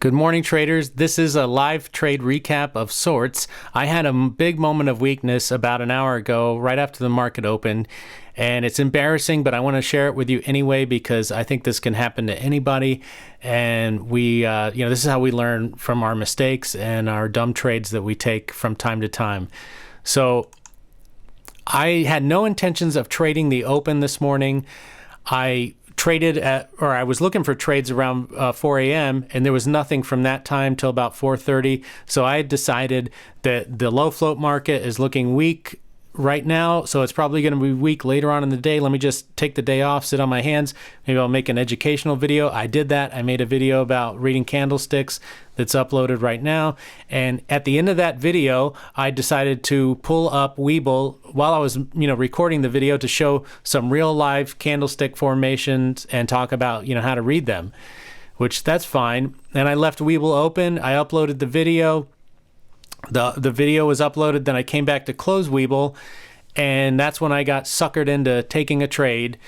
Good morning, traders. This is a live trade recap of sorts. I had a big moment of weakness about an hour ago, right after the market opened, and it's embarrassing, but I want to share it with you anyway because I think this can happen to anybody. And this is how we learn from our mistakes and our dumb trades that we take from time to time. So I had no intentions of trading the open this morning. I was looking for trades around 4 a.m. and there was nothing from that time till about 4:30. So I had decided that the low float market is looking weak right now, so it's probably going to be weak later on in the day. Let me just take the day off, sit on my hands. Maybe I'll make an educational video. I did that. I made a video about reading candlesticks that's uploaded right now. And at the end of that video, I decided to pull up Webull while I was, recording the video to show some real live candlestick formations and talk about, how to read them, which that's fine. And I left Webull open. I uploaded the video. The video was uploaded, then I came back to close Webull, and that's when I got suckered into taking a trade,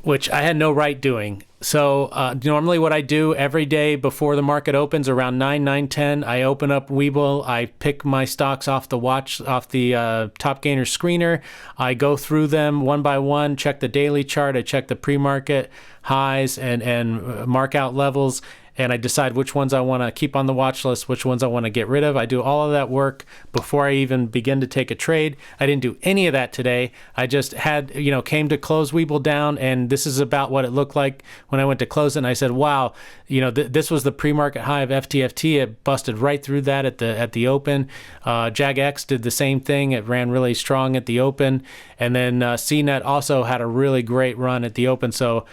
which I had no right doing. So normally what I do every day before the market opens around 9:10, I open up Webull, I pick my stocks off the top gainer screener, I go through them one by one, check the daily chart, I check the pre-market highs and mark out levels, and I decide which ones I want to keep on the watch list, which ones I want to get rid of. I do all of that work before I even begin to take a trade. I didn't do any of that today. I just had, came to close Webull down, and this is about what it looked like when I went to close it. And I said, wow, this was the pre-market high of Ftft. It busted right through that at the open. JagX did the same thing. It ran really strong at the open. And then Cnet also had a really great run at the open. So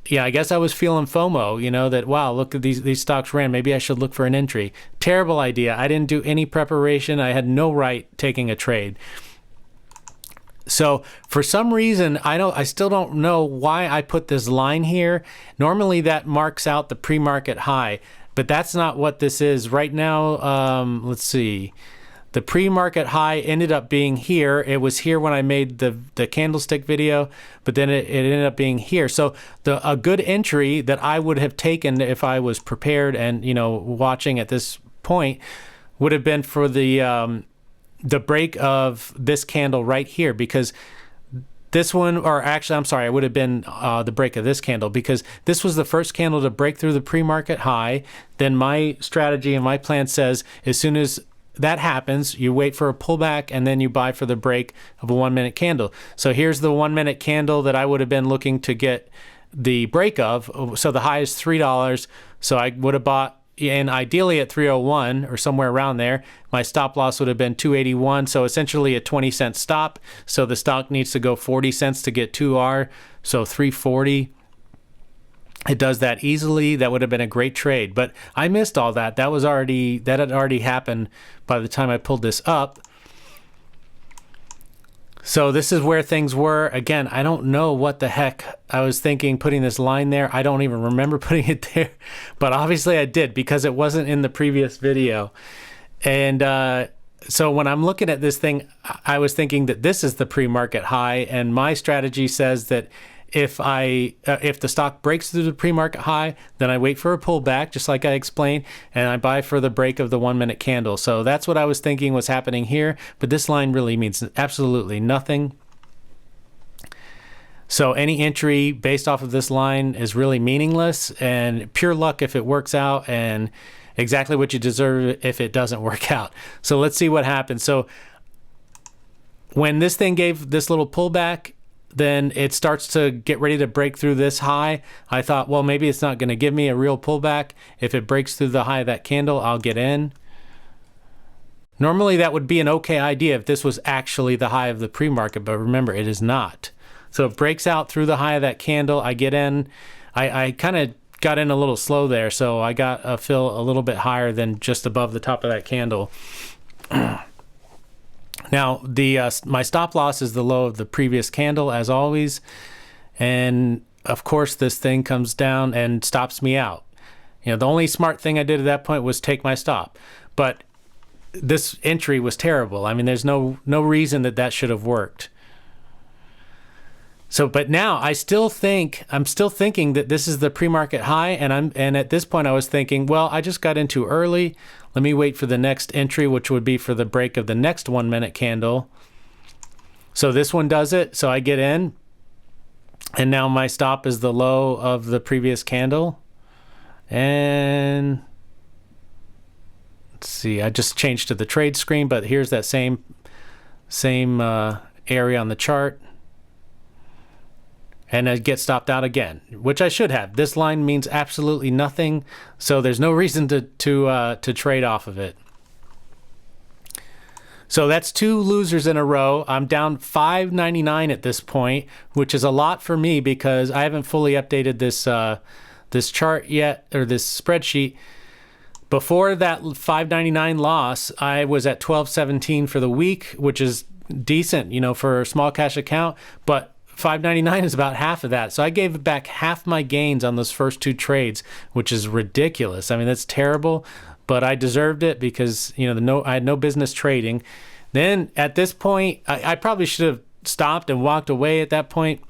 yeah, I guess I was feeling FOMO, that, wow, look at these stocks ran. Maybe I should look for an entry. Terrible idea. I didn't do any preparation. I had no right taking a trade. So for some reason, I still don't know why I put this line here. Normally that marks out the pre-market high, but that's not what this is. Right now, let's see. The pre-market high ended up being here. It was here when I made the candlestick video, but then it ended up being here. So a good entry that I would have taken if I was prepared and watching at this point would have been for the break of this candle right here, because this one, or actually, I'm sorry, it would have been the break of this candle, because this was the first candle to break through the pre-market high. Then my strategy and my plan says as soon as that happens, you wait for a pullback and then you buy for the break of a 1 minute candle. So here's the 1 minute candle that I would have been looking to get the break of. So the high is $3. So I would have bought, and ideally at 301 or somewhere around there. My stop loss would have been 281. So essentially a 20-cent stop. So the stock needs to go 40 cents to get 2R. So 340. It does that easily. That would have been a great trade, but I missed all that. That had already happened by the time I pulled this up. So this is where things were. Again, I don't know what the heck I was thinking putting this line there. I don't even remember putting it there, but obviously I did because it wasn't in the previous video. And so when I'm looking at this thing, I was thinking that this is the pre-market high, and my strategy says that if the stock breaks through the pre-market high, then I wait for a pullback, just like I explained, and I buy for the break of the 1 minute candle. So that's what I was thinking was happening here, but this line really means absolutely nothing. So any entry based off of this line is really meaningless and pure luck if it works out, and exactly what you deserve if it doesn't work out. So let's see what happens. So when this thing gave this little pullback, then it starts to get ready to break through this high. I thought, well, maybe it's not going to give me a real pullback. If it breaks through the high of that candle, I'll get in. Normally that would be an okay idea if this was actually the high of the pre-market, but remember, it is not. So it breaks out through the high of that candle. I get in. I kind of got in a little slow there, so I got a fill a little bit higher than just above the top of that candle. Now, my stop loss is the low of the previous candle, as always. And, of course, this thing comes down and stops me out. The only smart thing I did at that point was take my stop. But this entry was terrible. I mean, there's no reason that should have worked. So, but now I'm still thinking that this is the pre-market high, and at this point I was thinking, well, I just got in too early. Let me wait for the next entry, which would be for the break of the next 1 minute candle. So this one does it. So I get in, and now my stop is the low of the previous candle. And let's see, I just changed to the trade screen, but here's that same area on the chart. And I get stopped out again, which I should have. This line means absolutely nothing, so there's no reason to trade off of it. So that's 2 losers in a row. I'm down $5.99 at this point, which is a lot for me because I haven't fully updated this chart yet, or this spreadsheet. Before that $5.99 loss, I was at $12.17 for the week, which is decent, for a small cash account, but $5.99 is about half of that. So I gave back half my gains on those first 2 trades, which is ridiculous. I mean, that's terrible, but I deserved it because, I had no business trading. Then at this point, I probably should have stopped and walked away at that point.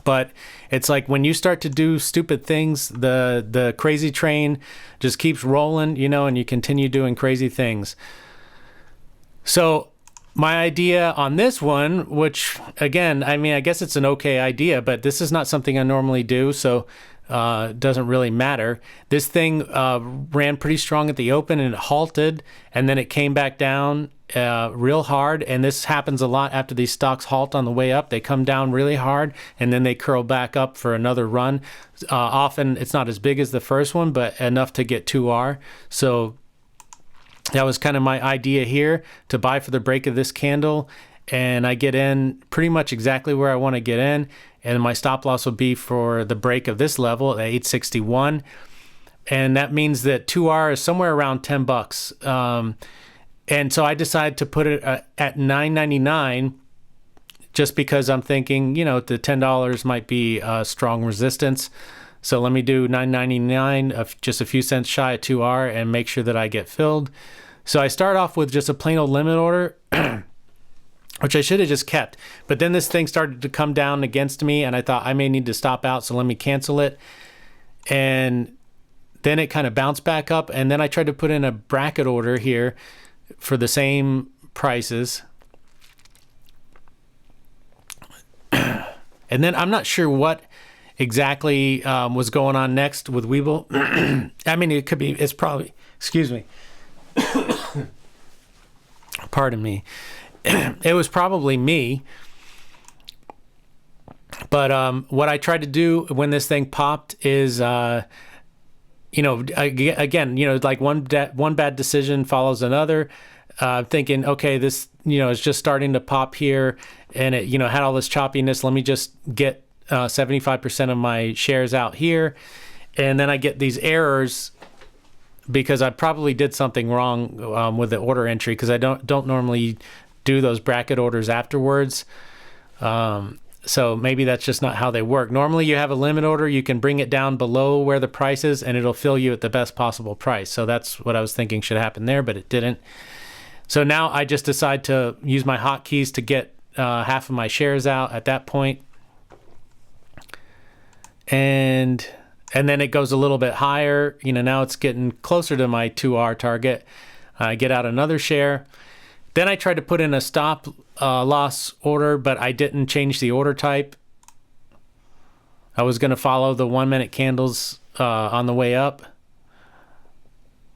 But it's like when you start to do stupid things, the crazy train just keeps rolling, and you continue doing crazy things. So my idea on this one, which again, I guess it's an okay idea, but this is not something I normally do, so it doesn't really matter. This thing ran pretty strong at the open and it halted, and then it came back down real hard. And this happens a lot after these stocks halt on the way up. They come down really hard and then they curl back up for another run. Often it's not as big as the first one, but enough to get 2R. So that was kind of my idea here, to buy for the break of this candle, and I get in pretty much exactly where I want to get in, and my stop loss will be for the break of this level at 861, and that means that 2R is somewhere around $10. And so I decided to put it at $9.99 just because I'm thinking, the $10 might be a strong resistance. So let me do $9.99, just a few cents shy of 2R, and make sure that I get filled. So I start off with just a plain old limit order, which I should have just kept. But then this thing started to come down against me, and I thought I may need to stop out, so let me cancel it. And then it kind of bounced back up, and then I tried to put in a bracket order here for the same prices. And then I'm not sure what exactly was going on next with Webull. It's probably, excuse me. Pardon me. It was probably me. But what I tried to do when this thing popped is, again, like one bad decision follows another. Thinking, okay, this, is just starting to pop here, and it, had all this choppiness. Let me just get 75% of my shares out here, and then I get these errors because I probably did something wrong with the order entry, because I don't normally do those bracket orders afterwards. So maybe that's just not how they work. Normally you have a limit order, you can bring it down below where the price is, and it'll fill you at the best possible price. So that's what I was thinking should happen there, but it didn't. So now I just decide to use my hotkeys to get half of my shares out at that point. And then it goes a little bit higher. Now it's getting closer to my 2R target. I get out another share. Then I tried to put in a stop loss order, but I didn't change the order type. I was going to follow the 1 minute candles on the way up.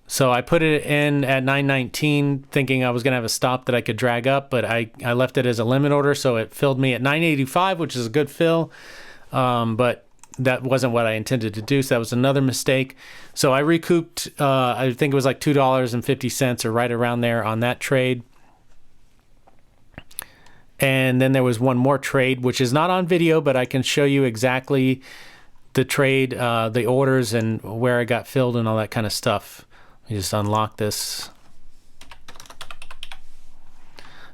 So I put it in at 919, thinking I was going to have a stop that I could drag up, but I left it as a limit order, so it filled me at 985, which is a good fill. But that wasn't what I intended to do, so that was another mistake. So I recouped, I think it was like $2.50 or right around there on that trade. And then there was one more trade, which is not on video, but I can show you exactly the trade, the orders, and where I got filled and all that kind of stuff. Let me just unlock this.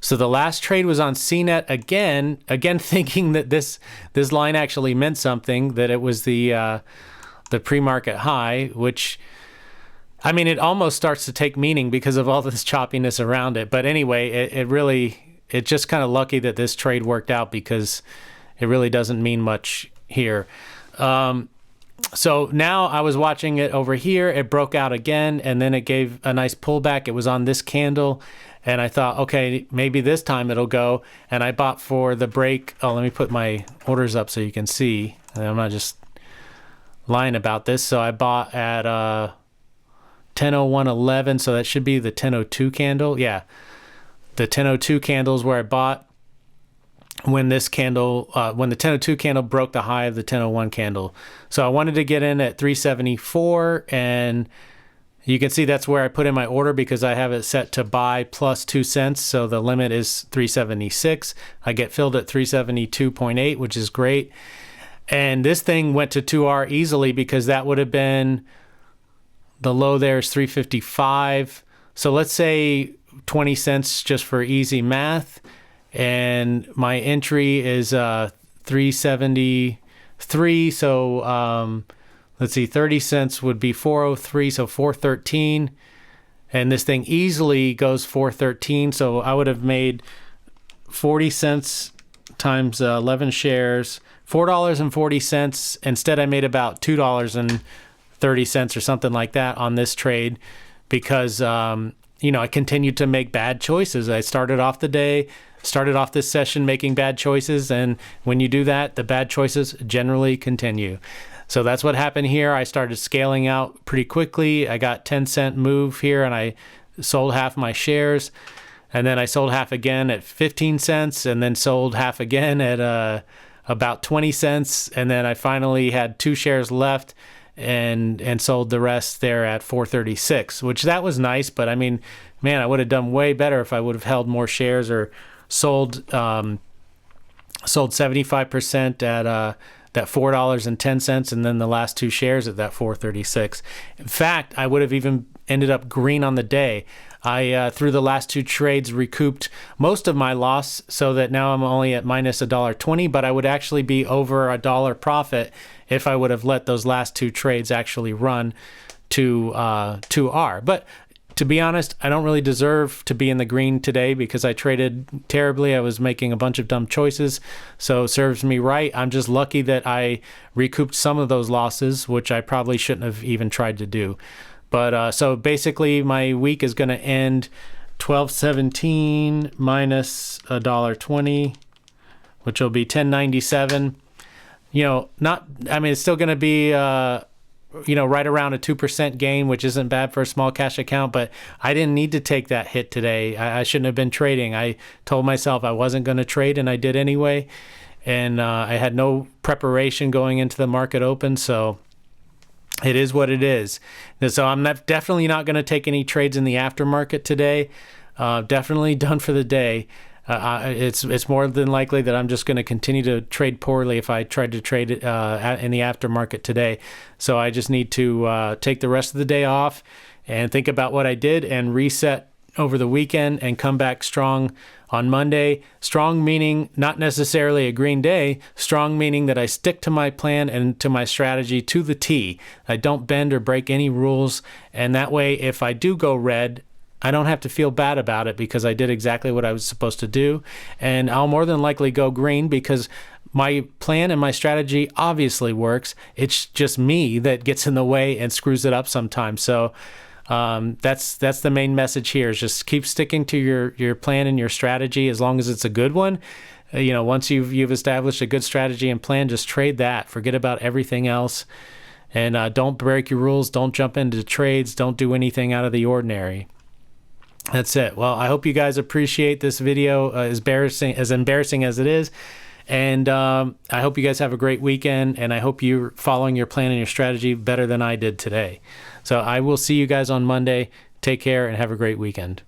So the last trade was on Cnet again thinking that this line actually meant something, that it was the pre-market high, which, it almost starts to take meaning because of all this choppiness around it. But anyway, it's just kind of lucky that this trade worked out, because it really doesn't mean much here. So now I was watching it over here. It broke out again, and then it gave a nice pullback. It was on this candle, and I thought, okay, maybe this time it'll go. And I bought for the break. Oh, let me put my orders up so you can see. And I'm not just lying about this. So I bought at 10:01:11. So that should be the 10:02 candle. Yeah, the 10:02 candle is where I bought. When this candle, when the 10:02 candle broke the high of the 10:01 candle. So I wanted to get in at 374, and you can see that's where I put in my order because I have it set to buy plus 2 cents. So the limit is 376. I get filled at 372.8, which is great. And this thing went to 2R easily because that would have been, the low there is 355. So let's say 20 cents just for easy math. And my entry is 373. So let's see, 30 cents would be 403, so 413. And this thing easily goes 413. So I would have made 40 cents times 11 shares, $4.40. Instead, I made about $2.30 or something like that on this trade because, I continued to make bad choices. I started off this session making bad choices, and when you do that, the bad choices generally continue. So that's what happened here. I started scaling out pretty quickly. I got 10-cent move here, and I sold half my shares, and then I sold half again at 15 cents, and then sold half again at about 20 cents, and then I finally had 2 shares left and sold the rest there at 436, which that was nice, but I mean, man, I would have done way better if I would have held more shares or sold 75% at that $4.10, and then the last 2 shares at that 436. In fact, I would have even ended up green on the day. I through the last 2 trades recouped most of my loss, so that now I'm only at minus $1.20, but I would actually be over $1 profit if I would have let those last 2 trades actually run to R. But to be honest, I don't really deserve to be in the green today because I traded terribly. I was making a bunch of dumb choices, so it serves me right. I'm just lucky that I recouped some of those losses, which I probably shouldn't have even tried to do. But so basically, my week is going to end 12.17 minus $1.20, which will be 10.97. It's still going to be right around a 2% gain, which isn't bad for a small cash account, but I didn't need to take that hit today. I shouldn't have been trading. I told myself I wasn't going to trade, and I did anyway. And I had no preparation going into the market open, so it is what it is. And so I'm definitely not going to take any trades in the aftermarket today. Definitely done for the day. It's more than likely that I'm just going to continue to trade poorly if I tried to trade it in the aftermarket today. So I just need to take the rest of the day off and think about what I did and reset over the weekend and come back strong on Monday. Strong meaning not necessarily a green day. Strong meaning that I stick to my plan and to my strategy to the T. I don't bend or break any rules. And that way, if I do go red, I don't have to feel bad about it because I did exactly what I was supposed to do. And I'll more than likely go green because my plan and my strategy obviously works. It's just me that gets in the way and screws it up sometimes. So that's the main message here, is just keep sticking to your plan and your strategy as long as it's a good one. Once you've established a good strategy and plan, just trade that. Forget about everything else. And don't break your rules. Don't jump into trades. Don't do anything out of the ordinary. That's it. Well, I hope you guys appreciate this video, as embarrassing as it is. And I hope you guys have a great weekend, and I hope you're following your plan and your strategy better than I did today. So I will see you guys on Monday. Take care and have a great weekend.